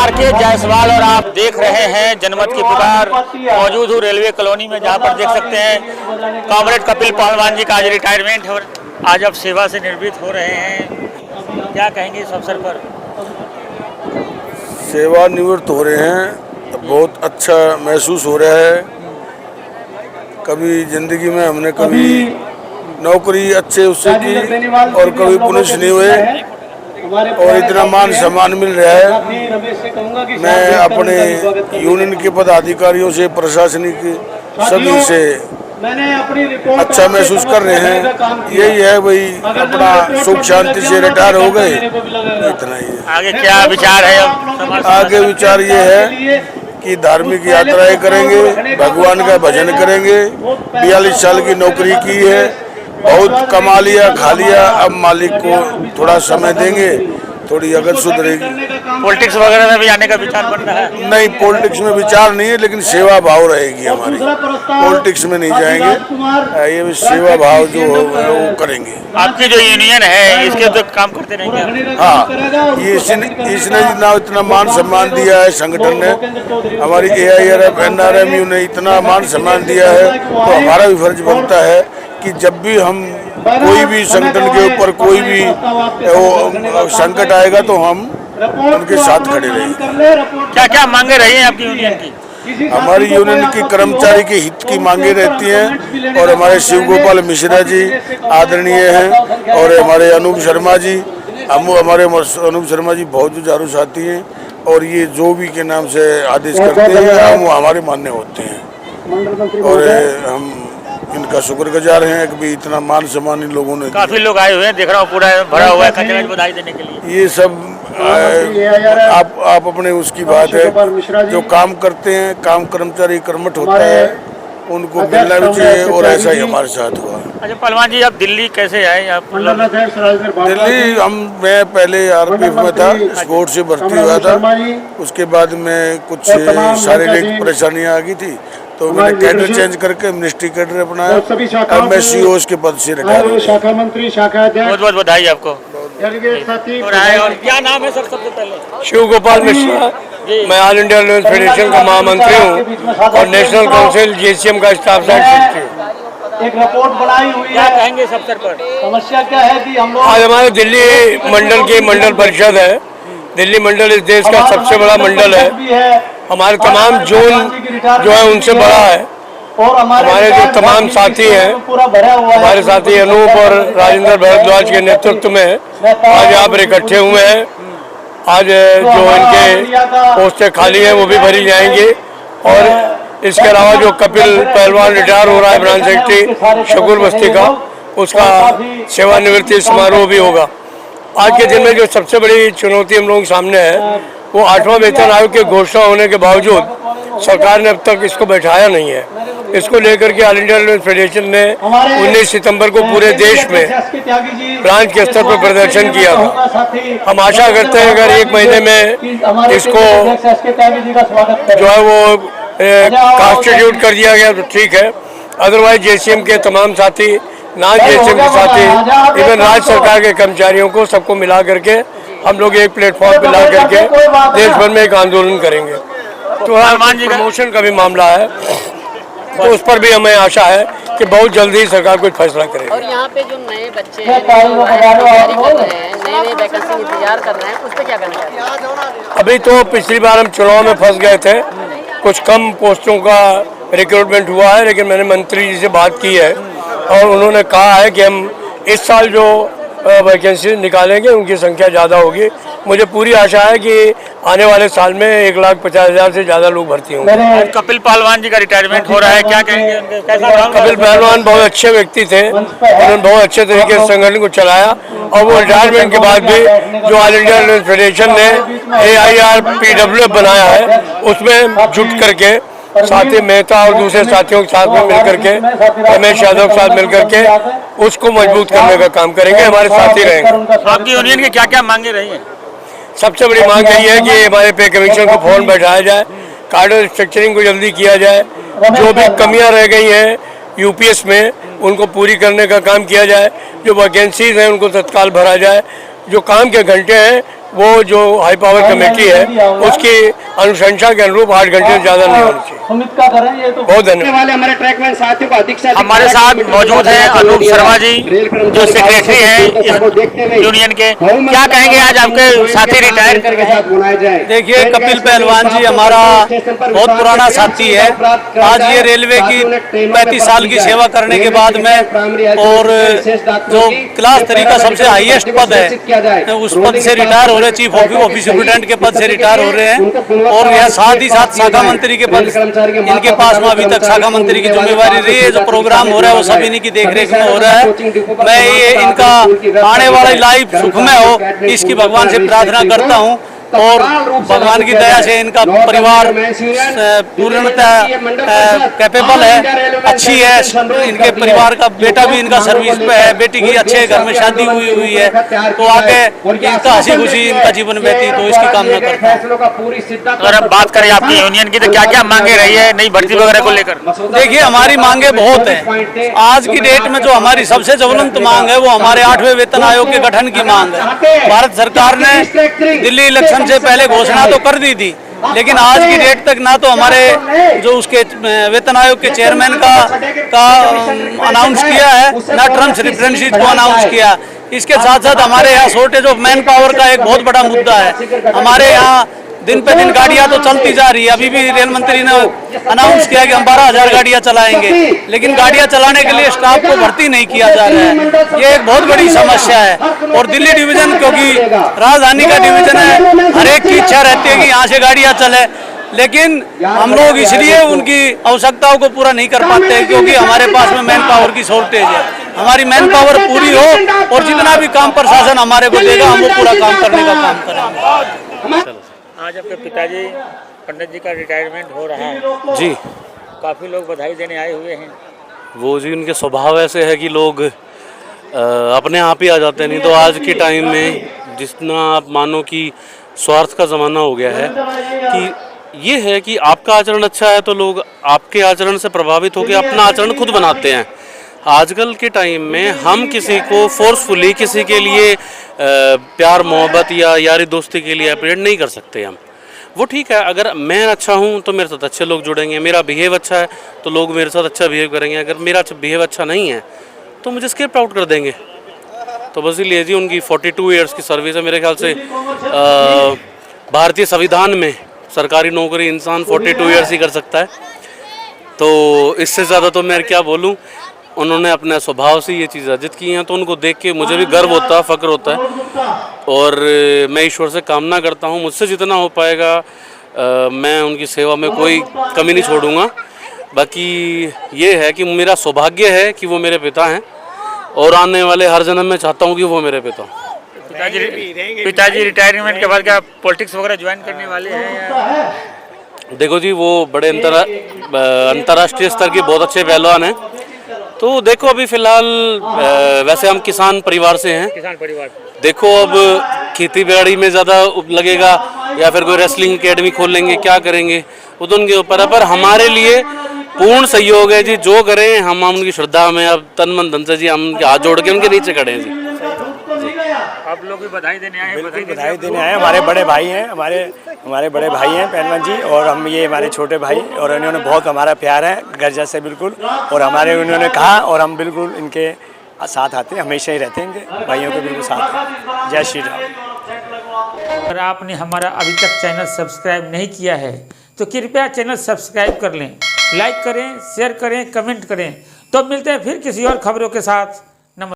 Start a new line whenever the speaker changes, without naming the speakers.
R K. Jaiswal और आप देख रहे हैं जनमत की पुकार। मौजूद हूँ रेलवे कॉलोनी में, जहाँ पर देख सकते हैं कॉमरेड कपिल पहलवान जी का आज रिटायरमेंट है। आज अब सेवा से निवृत्त हो रहे हैं, क्या कहेंगे इस अवसर पर?
सेवा निवृत्त हो रहे हैं, बहुत अच्छा महसूस हो रहा है। कभी जिंदगी में हमने कभी नौकरी अच्छे उससे की और कभी पुलिस नहीं हुए, और इतना मान सम्मान मिल रहा है। मैं अपने यूनियन के पदाधिकारियों से, प्रशासनिक सभी से अच्छा महसूस कर रहे हैं। यही है भाई, अपना सुख शांति से रिटायर हो गए, इतना ही है।
आगे क्या विचार है अब?
आगे विचार ये है कि धार्मिक यात्राएं करेंगे, भगवान का भजन करेंगे। 42 साल की नौकरी की है, बहुत कमा लिया, खा लिया, अब मालिक को थोड़ा समय देंगे, थोड़ी अगर सुधरेगी।
पॉलिटिक्स वगैरह में भी आने का विचार बन रहा है?
नहीं, पॉलिटिक्स में विचार नहीं है, लेकिन सेवा भाव रहेगी हमारी। पॉलिटिक्स में नहीं जाएंगे, ये भी सेवा भाव जो है वो करेंगे।
आपकी जो यूनियन है इसके तो काम करते रहेंगे?
हाँ, ये इसने ना इतना मान सम्मान दिया है, संगठन ने, हमारी AIRF NRMU ने इतना मान सम्मान दिया है, तो हमारा भी फर्ज बनता है कि जब भी हम कोई भी संगठन के ऊपर कोई भी संकट आएगा तो हम उनके साथ खड़े रहेंगे।
क्या क्या मांगे रही हैं आपकी यूनियन की?
हमारी यूनियन की कर्मचारी के हित की मांगे रहती हैं, और हमारे शिव गोपाल मिश्रा जी आदरणीय हैं, और हमारे अनूप शर्मा जी, हमारे अनूप शर्मा जी बहुत जुझारू साथी हैं, और ये जो भी के नाम से आदेश करते हैं हम हमारे मान्य होते हैं, और हम इनका शुक्रगुजार हैं कि भी इतना मान सम्मान इन लोगों ने।
काफी लोग आए हुए हैं, देख रहा हूँ पूरा भरा हुआ है खजाना बधाई देने के लिए।
ये सब आप अपने उसकी बात है, जो काम करते हैं, काम कर्मचारी कर्मठ होता है, उनको मिलना भी चाहिए, और ऐसा ही हमारे साथ हुआ।
अच्छा पहलवान जी, आप दिल्ली कैसे आए? आप
दिल्ली मैं पहले RPF में था, स्पोर्ट से भर्ती हुआ था, उसके बाद में कुछ शारीरिक परेशानियां आ गई थी, तो मैंने कैडर चेंज करके मिनिस्ट्री कैडर अपनाया, अब मैं COS के पद से रिटायर हूँ।
बहुत बहुत बधाई आपको। और क्या नाम है सर सबसे पहले?
शिव गोपाल मिश्रा, मैं ऑल इंडिया लॉयर्स फेडरेशन का महामंत्री हूँ और नेशनल काउंसिल JCM का स्टाफ सेक्रेटरी हूँ।
एक रिपोर्ट बनाई हुई है,
क्या कहेंगे इस अवसर पर?
समस्या क्या है कि हम लोग
आज हमारे दिल्ली मंडल की मंडल परिषद है। दिल्ली मंडल इस देश का सबसे बड़ा मंडल है। हमारे तमाम जोन जो है उनसे बड़ा है,
और
हमारे जो तमाम साथी हैं, हमारे साथी अनूप और राजेंद्र भारद्वाज के नेतृत्व में आज यहाँ पर इकट्ठे हुए हैं। आज जो इनके पोस्टें खाली हैं वो भी भरी जाएंगी, और इसके अलावा जो कपिल पहलवान रिटायर हो रहा है ब्रांच सेक्रेटरी शकुर बस्ती का, उसका सेवानिवृत्ति समारोह भी होगा। आज के दिन में जो सबसे बड़ी चुनौती हम लोगों के सामने है, वो 8वां वेतन आयोग की घोषणा होने के बावजूद सरकार ने अब तक इसको बैठाया नहीं है। इसको लेकर के ऑल इंडिया लॉयर्स फेडरेशन ने 19 सितंबर को पूरे देश में ब्रांच के स्तर पर प्रदर्शन किया था। हम आशा करते हैं अगर 1 महीने में इसको जो है वो कॉन्स्टिट्यूट कर दिया गया तो ठीक है, अदरवाइज JCM के तमाम साथी, नॉन JCM के साथी, इवन राज्य सरकार के कर्मचारियों को सबको मिला करके हम लोग एक प्लेटफॉर्म पे ला करके देश भर में एक आंदोलन करेंगे। तो प्रमोशन का भी मामला है, तो उस पर भी हमें आशा है कि बहुत जल्दी ही सरकार कोई फैसला करेगी।
और यहाँ पे जो नए बच्चे हैं, नए वैकेंसी इंतजार कर रहे हैं, उस पर क्या करना चाहिए?
अभी तो पिछली बार हम चुनाव में फंस गए थे, कुछ कम पोस्टों का रिक्रूटमेंट हुआ है, लेकिन मैंने मंत्री जी से बात की है और उन्होंने कहा है कि हम इस साल जो वैकेंसी निकालेंगे उनकी संख्या ज़्यादा होगी। मुझे पूरी आशा है कि आने वाले साल में 1,50,000 से ज़्यादा लोग भर्ती होंगे।
कपिल पहलवान जी का रिटायरमेंट हो रहा है, क्या कहेंगे?
कपिल पहलवान बहुत अच्छे व्यक्ति थे, उन्होंने बहुत अच्छे तरीके से संगठन को चलाया, और वो रिटायरमेंट के बाद भी जो ऑल इंडिया लॉयर्स फेडरेशन ने AIRPWF बनाया है उसमें जुट करके साथी मेहता और दूसरे साथियों के साथ में मिलकर के, रमेश यादव के साथ मिलकर के उसको मजबूत करने का काम करेंगे। हमारे साथी रहेंगे।
आपकी यूनियन की क्या क्या मांगे रही हैं?
सबसे बड़ी मांग यही है कि हमारे पे कमीशन को फौरन बैठाया जाए, कार्डर स्ट्रक्चरिंग को जल्दी किया जाए, जो भी कमियां रह गई हैं UPS में उनको पूरी करने का काम किया जाए, जो वैकेंसीज हैं उनको तत्काल भरा जाए, जो काम के घंटे हैं वो जो हाई पावर कमेटी है उसकी अनुशंसा के अनुरूप 8 घंटे से ज़्यादा नहीं होनी चाहिए।
उम्मीद का करें ये तो
बहुत धन्यवाद।
वाले हमारे ट्रैकमैन साथियों को अधिक से अधिक
हमारे साथ मौजूद हैं अनूप शर्मा जी, जो सेक्रेटरी हैं इस यूनियन के। क्या कहेंगे आज आपके साथी रिटायर करके साथ
बुलाए जाए।
देखिए, कपिल पहलवान जी हमारा बहुत पुराना साथी है। आज ये रेलवे की 35 साल की सेवा करने के बाद में और जो क्लास 3 का सबसे हाईएस्ट पद है उस पद से रिटायर हो रहे, चीफ ऑफिस सुप्रिटेंडेंट के पद से रिटायर हो रहे हैं। और यह साथ ही साथ शाखा मंत्री के पद इनके पास में अभी तक शाखा मंत्री की जिम्मेवारी रही है। जो प्रोग्राम हो रहा है वो सभी इन्हीं की देखरेख में हो रहा है। मैं ये इनका आने वाला लाइफ सुखमय हो इसकी भगवान से प्रार्थना करता हूँ और भगवान की दया से इनका परिवार पूर्णतः कैपेबल है, अच्छी है। इनके परिवार का बेटा भी इनका सर्विस पे है, बेटी की अच्छे घर में शादी हुई है, तो आगे इनका हंसी खुशी इनका जीवन व्यतीत तो इसकी कामना करता हूँ।
अगर अब बात करें आपकी यूनियन की, तो क्या क्या मांगे रही है नई भर्ती वगैरह को लेकर?
देखिए, हमारी मांगे बहुत है। आज की डेट में जो हमारी सबसे ज्वलंत मांग है वो हमारे 8वें वेतन आयोग के गठन की मांग है। भारत सरकार ने दिल्ली इलेक्शन से पहले घोषणा तो कर दी थी, लेकिन आज की डेट तक ना तो हमारे जो उसके वेतन आयोग के चेयरमैन का अनाउंस किया है, ना टर्म्स रिफरेंसेस को अनाउंस किया। इसके साथ साथ हमारे यहाँ शॉर्टेज ऑफ मैन पावर का एक बहुत बड़ा मुद्दा है। हमारे यहाँ दिन पे दिन गाड़ियां तो चलती जा रही है। अभी भी रेल मंत्री ने अनाउंस किया कि हम 12,000 गाड़ियां चलाएंगे, लेकिन गाड़ियां चलाने के लिए स्टाफ को भर्ती नहीं किया जा रहा है। ये एक बहुत बड़ी समस्या है। और दिल्ली डिवीजन, क्योंकि राजधानी का डिवीजन है, हर एक की इच्छा रहती है कि यहाँ से गाड़ियां चले, लेकिन हम लोग इसलिए उनकी आवश्यकताओं को पूरा नहीं कर पाते हैं क्योंकि हमारे पास में मैन पावर की शॉर्टेज है। हमारी मैन पावर पूरी हो और जितना भी काम प्रशासन हमारे को देगा हम वो पूरा काम करने का काम करेंगे।
आज आपके पिताजी पंडित जी का रिटायरमेंट हो रहा है
जी।
काफ़ी लोग बधाई देने आए हुए हैं।
वो जी उनके स्वभाव ऐसे है कि लोग अपने आप ही आ जाते हैं। नहीं तो आज के टाइम में जितना आप मानो कि स्वार्थ का ज़माना हो गया है कि ये है कि आपका आचरण अच्छा है तो लोग आपके आचरण से प्रभावित होकर अपना आचरण खुद बनाते हैं। आजकल के टाइम में हम किसी को फोर्सफुली किसी के लिए प्यार मोहब्बत या यारी दोस्ती के लिए अप्रेड नहीं कर सकते हम। वो ठीक है, अगर मैं अच्छा हूँ तो मेरे साथ अच्छे लोग जुड़ेंगे, मेरा बिहेव अच्छा है तो लोग मेरे साथ अच्छा बिहेव करेंगे। अगर मेरा बिहेव अच्छा नहीं है तो मुझे स्किप आउट कर देंगे। तो बस इसलिए जी उनकी 42 ईयर्स की सर्विस है। मेरे ख्याल से भारतीय संविधान में सरकारी नौकरी इंसान 42 ईयर्स ही कर सकता है, तो इससे ज़्यादा तो मैं क्या बोलूँ। उन्होंने अपने स्वभाव से ये चीज़ अर्जित की हैं तो उनको देख के मुझे भी गर्व होता है, फ़ख्र होता है। और मैं ईश्वर से कामना करता हूँ मुझसे जितना हो पाएगा मैं उनकी सेवा में कोई कमी नहीं छोड़ूंगा। बाकी ये है कि मेरा सौभाग्य है कि वो मेरे पिता हैं और आने वाले हर जन्म में चाहता हूँ कि वो मेरे पिता हों।
पिताजी रिटायरमेंट के बाद क्या पॉलिटिक्स वगैरह ज्वाइन करने वाले हैं या?
देखो जी, वो बड़े अंतर्राष्ट्रीय स्तर के बहुत अच्छे पहलवान हैं। तो देखो अभी फ़िलहाल वैसे हम किसान परिवार से हैं।
किसान परिवार।
देखो अब खेती बाड़ी में ज़्यादा लगेगा या फिर कोई रेसलिंग एकेडमी खोल लेंगे, क्या करेंगे वो तो उनके ऊपर है। पर हमारे लिए पूर्ण सहयोग है जी, जो करें हम उनकी श्रद्धा में अब तन मन धन से जी हम उनके हाथ जोड़ के उनके नीचे खड़े हैं जी।
आप लोग भी बधाई देने आए हैं?
बधाई देने आए। हमारे बड़े भाई हैं, हमारे बड़े भाई हैं पहलवान जी, और हम ये हमारे छोटे भाई, और इन्होंने बहुत हमारा प्यार है गर्जा से बिल्कुल, और हमारे उन्होंने कहा और हम बिल्कुल इनके साथ आते हैं, हमेशा ही रहते हैं इनके भाइयों के बिल्कुल साथ हैं। जय श्री राम।
अगर आपने हमारा अभी तक चैनल सब्सक्राइब नहीं किया है तो कृपया चैनल सब्सक्राइब कर लें, लाइक करें, शेयर करें, कमेंट करें। तो मिलते हैं फिर किसी और खबरों के साथ।